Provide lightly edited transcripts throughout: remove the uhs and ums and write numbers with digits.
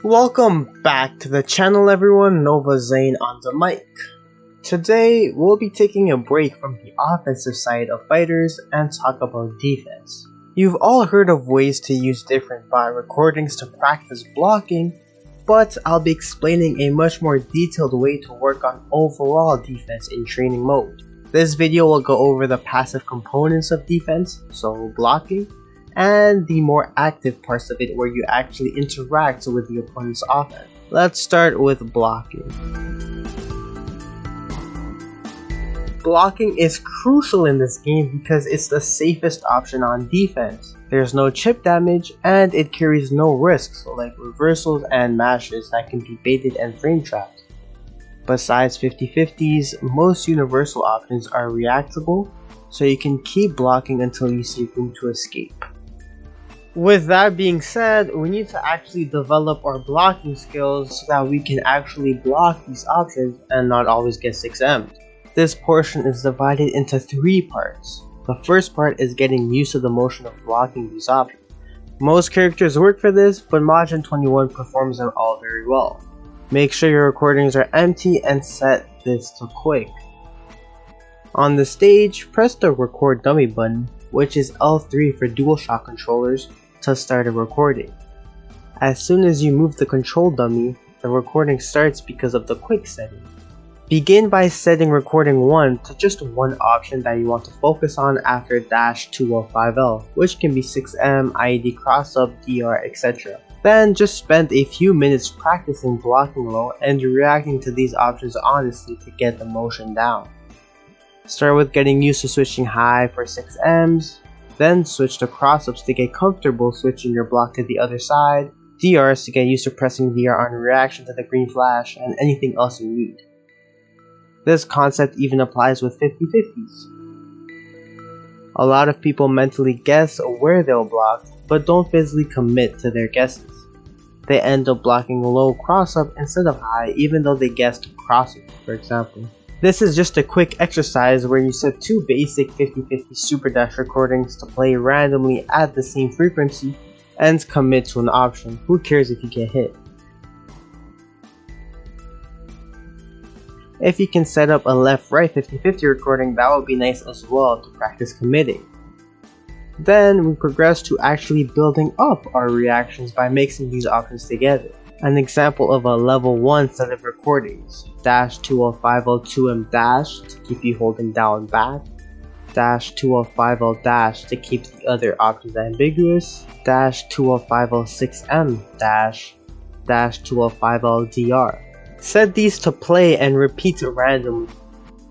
Welcome back to the channel everyone, Nova Zane on the mic. Today we'll be taking a break from the offensive side of fighters and talk about defense. You've all heard of ways to use different bot recordings to practice blocking, but I'll be explaining a much more detailed way to work on overall defense in training mode. This video will go over the passive components of defense, so blocking, and the more active parts of it where you actually interact with the opponent's offense. Let's start with blocking. Blocking is crucial in this game because it's the safest option on defense. There's no chip damage and it carries no risks like reversals and mashes that can be baited and frame trapped. Besides 50-50s, most universal options are reactable, so you can keep blocking until you see room to escape. With that being said, we need to actually develop our blocking skills so that we can actually block these options and not always get 6M'd. This portion is divided into 3 parts. The first part is getting used to the motion of blocking these options. Most characters work for this, but Majin 21 performs them all very well. Make sure your recordings are empty and set this to quick. On the stage, press the record dummy button, which is L3 for DualShock controllers, to start a recording. As soon as you move the control dummy, the recording starts because of the quick setting. Begin by setting recording 1 to just one option that you want to focus on after -205L, which can be 6M, IED crossup, DR, etc. Then just spend a few minutes practicing blocking low and reacting to these options honestly to get the motion down. Start with getting used to switching high for 6Ms, then switch to crossups to get comfortable switching your block to the other side, DRs to get used to pressing DR on reaction to the green flash, and anything else you need. This concept even applies with 50-50s. A lot of people mentally guess where they'll block, but don't physically commit to their guesses. They end up blocking low crossup instead of high even though they guessed crossup, for example. This is just a quick exercise where you set 2 basic 50-50 Super Dash recordings to play randomly at the same frequency and commit to an option. Who cares if you get hit? If you can set up a left-right 50-50 recording, that would be nice as well to practice committing. Then we progress to actually building up our reactions by mixing these options together. An example of a level 1 set of recordings: -205L2M dash to keep you holding down back, -205L dash to keep the other options ambiguous, -205L6M dash, -205L DR. Set these to play and repeat randomly,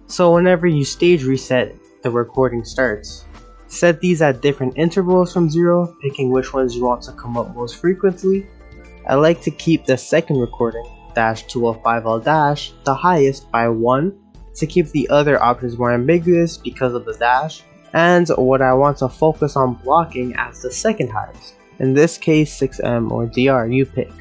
so whenever you stage reset, the recording starts. Set these at different intervals from 0, picking which ones you want to come up most frequently. I like to keep the second recording, -205L dash, the highest by 1, to keep the other options more ambiguous because of the dash, and what I want to focus on blocking as the second highest. In this case, 6M or DR, you pick.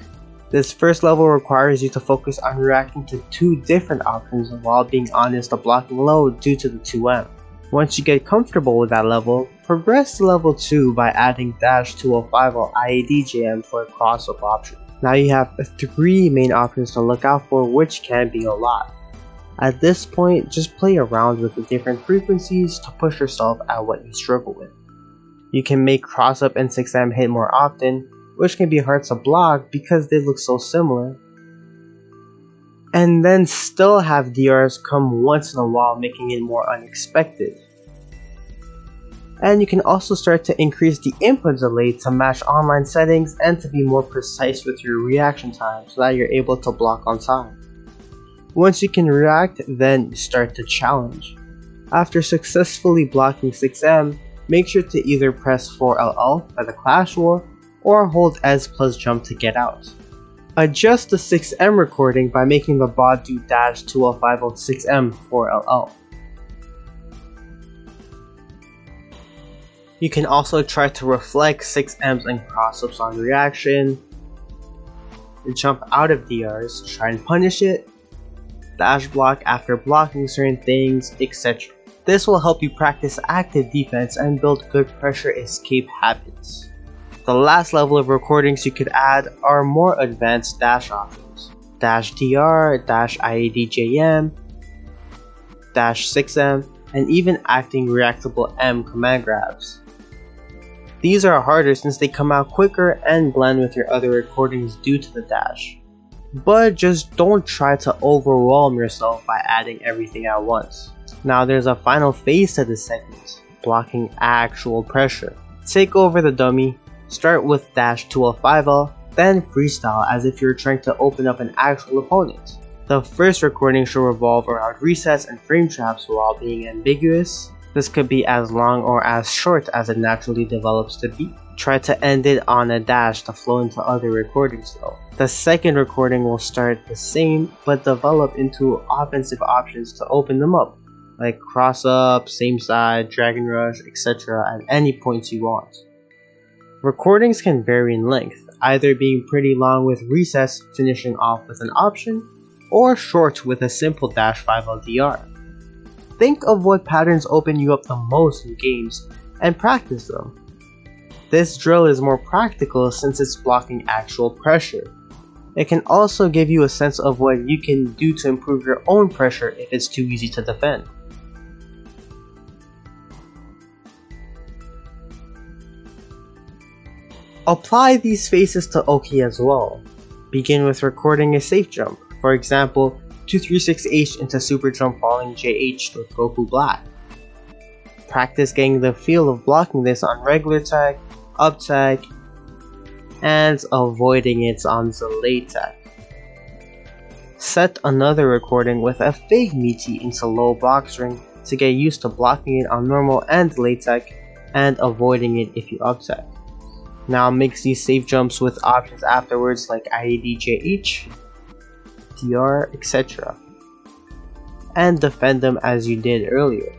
This first level requires you to focus on reacting to 2 different options while being honest to blocking low due to the 2M. Once you get comfortable with that level, progress to level 2 by adding -205L IED JM for a crossup option. Now you have 3 main options to look out for, which can be a lot. At this point, just play around with the different frequencies to push yourself at what you struggle with. You can make crossup and 6M hit more often, which can be hard to block because they look so similar, and then still have DRs come once in a while, making it more unexpected. And you can also start to increase the input delay to match online settings and to be more precise with your reaction time so that you're able to block on time. Once you can react, then you start to challenge. After successfully blocking 6M, make sure to either press 4LL for the Clash War or hold S plus jump to get out. Adjust the 6M recording by making the bot do -205L 6M 4LL. You can also try to reflect 6Ms and crossups on reaction, jump out of DRs, try and punish it, dash block after blocking certain things, etc. This will help you practice active defense and build good pressure escape habits. The last level of recordings you could add are more advanced dash options. Dash DR, dash IADJM, dash 6M, and even acting reactable M command grabs. These are harder since they come out quicker and blend with your other recordings due to the dash. But just don't try to overwhelm yourself by adding everything at once. Now there's a final phase to this segment, blocking actual pressure. Take over the dummy, start with dash 2L5L, then freestyle as if you're trying to open up an actual opponent. The first recording should revolve around resets and frame traps while being ambiguous. This could be as long or as short as it naturally develops to be. Try to end it on a dash to flow into other recordings though. The second recording will start the same but develop into offensive options to open them up, like cross up, same side, dragon rush, etc. at any points you want. Recordings can vary in length, either being pretty long with resets finishing off with an option, or short with a simple dash 5LDR. Think of what patterns open you up the most in games and practice them. This drill is more practical since it's blocking actual pressure. It can also give you a sense of what you can do to improve your own pressure if it's too easy to defend. Apply these phases to Oki as well. Begin with recording a safe jump, for example, 236H into super jump falling JH with Goku Black. Practice getting the feel of blocking this on regular tag, up tag, and avoiding it on the late tag. Set another recording with a fake meaty into low box ring to get used to blocking it on normal and late tag, and avoiding it if you up tag. Now mix these safe jumps with options afterwards like IADJH, DR, etc. and defend them as you did earlier.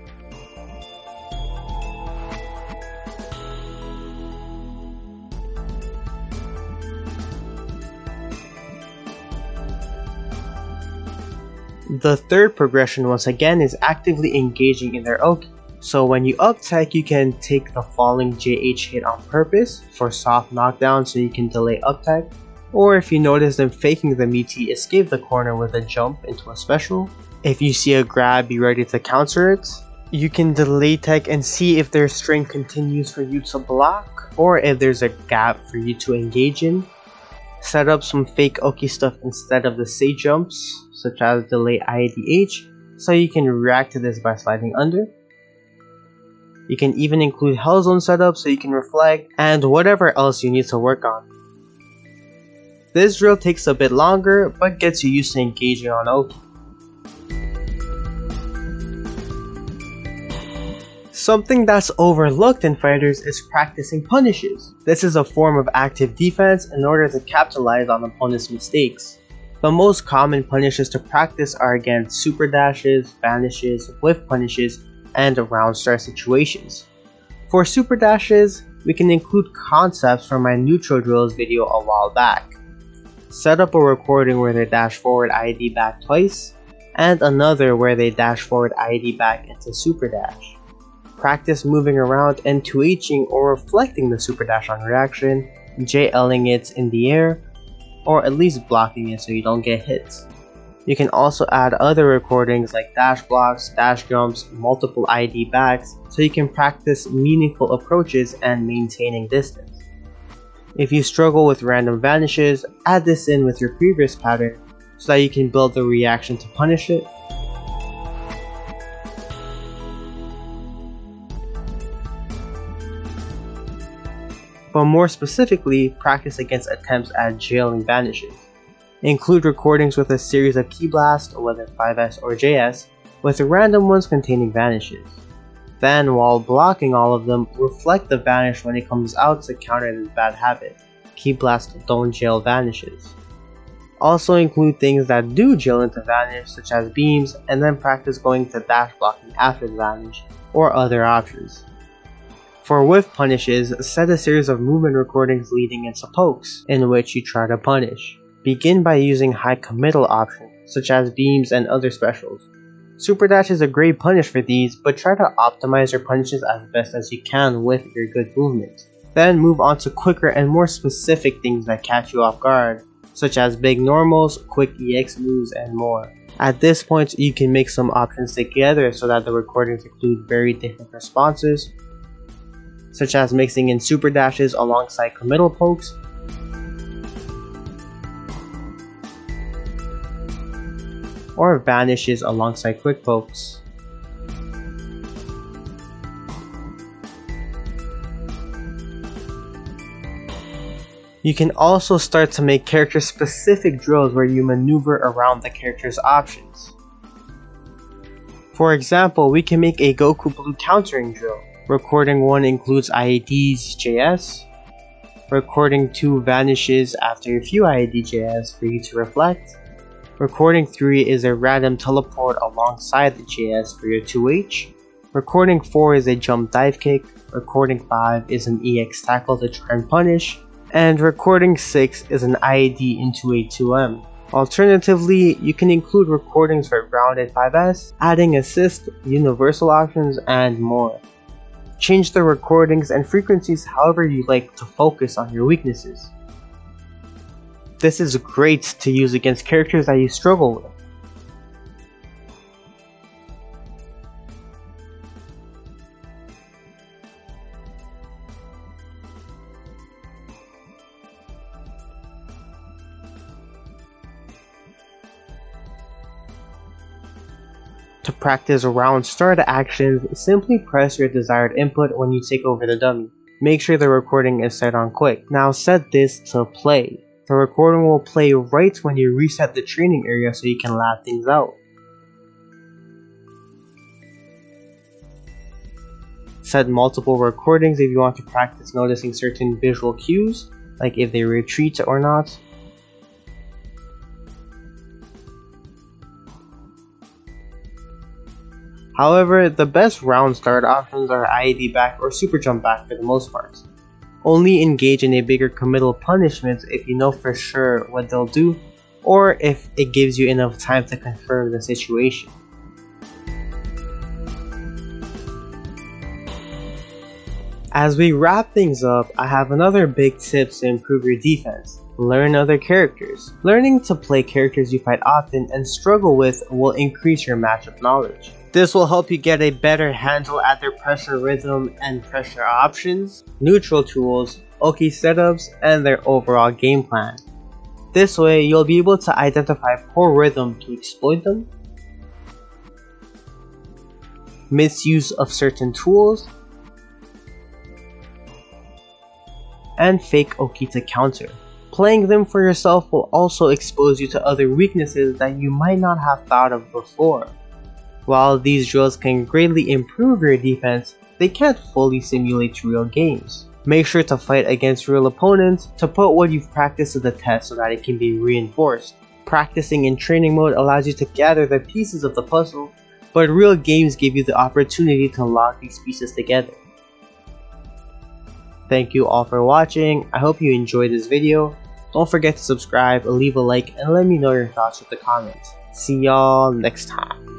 The third progression once again is actively engaging in their Oki. So when you up tech, you can take the falling JH hit on purpose for soft knockdown so you can delay up tech, or if you notice them faking the meaty, escape the corner with a jump into a special. If you see a grab, be ready to counter it. You can delay tech and see if their string continues for you to block, or if there's a gap for you to engage in. Set up some fake Oki stuff instead of the safe jumps, such as delay IADH, so you can react to this by sliding under. You can even include Hellzone setup so you can reflect, and whatever else you need to work on. This drill takes a bit longer, but gets you used to engaging on Oki. Something that's overlooked in fighters is practicing punishes. This is a form of active defense in order to capitalize on opponents' mistakes. The most common punishes to practice are against super dashes, vanishes, whiff punishes, and round start situations. For super dashes, we can include concepts from my neutral drills video a while back. Set up a recording where they dash forward IAD back twice, and another where they dash forward IAD back into super dash. Practice moving around and 2Hing or reflecting the super dash on reaction, JLing it in the air, or at least blocking it so you don't get hit. You can also add other recordings like dash blocks, dash jumps, multiple ID backs, so you can practice meaningful approaches and maintaining distance. If you struggle with random vanishes, add this in with your previous pattern so that you can build the reaction to punish it. But more specifically, practice against attempts at jailing vanishes. Include recordings with a series of key blasts, whether 5S or JS, with random ones containing vanishes. Then, while blocking all of them, reflect the vanish when it comes out to counter this bad habit. Key blasts don't jail vanishes. Also include things that do jail into vanish, such as beams, and then practice going to dash blocking after the vanish, or other options. For whiff punishes, set a series of movement recordings leading into pokes, in which you try to punish. Begin by using high committal options, such as beams and other specials. Super Dash is a great punish for these, but try to optimize your punishes as best as you can with your good movement. Then move on to quicker and more specific things that catch you off guard, such as big normals, quick EX moves, and more. At this point, you can make some options together so that the recordings include very different responses, such as mixing in super dashes alongside committal pokes, or vanishes alongside quick pokes. You can also start to make character-specific drills where you maneuver around the character's options. For example, we can make a Goku Blue countering drill. Recording 1 includes IAD's JS. Recording 2 vanishes after a few IAD JS for you to reflect. Recording 3 is a random teleport alongside the JS for your 2H. Recording 4 is a jump dive kick. Recording 5 is an EX tackle to try and punish. And recording 6 is an IAD into a 2M. Alternatively, you can include recordings for grounded 5S, adding assist, universal options, and more. Change the recordings and frequencies however you like to focus on your weaknesses. This is great to use against characters that you struggle with. To practice round start actions, simply press your desired input when you take over the dummy. Make sure the recording is set on quick. Now set this to play. The recording will play right when you reset the training area so you can lab things out. Set multiple recordings if you want to practice noticing certain visual cues, like if they retreat or not. However, the best round start options are IAD back or super jump back for the most part. Only engage in a bigger committal punishment if you know for sure what they'll do, or if it gives you enough time to confirm the situation. As we wrap things up, I have another big tip to improve your defense. Learn other characters. Learning to play characters you fight often and struggle with will increase your matchup knowledge. This will help you get a better handle at their pressure rhythm and pressure options, neutral tools, Oki setups, and their overall game plan. This way, you'll be able to identify poor rhythm to exploit them, misuse of certain tools, and fake Oki to counter. Playing them for yourself will also expose you to other weaknesses that you might not have thought of before. While these drills can greatly improve your defense, they can't fully simulate real games. Make sure to fight against real opponents to put what you've practiced to the test so that it can be reinforced. Practicing in training mode allows you to gather the pieces of the puzzle, but real games give you the opportunity to lock these pieces together. Thank you all for watching. I hope you enjoyed this video. Don't forget to subscribe, leave a like, and let me know your thoughts with the comments. See y'all next time.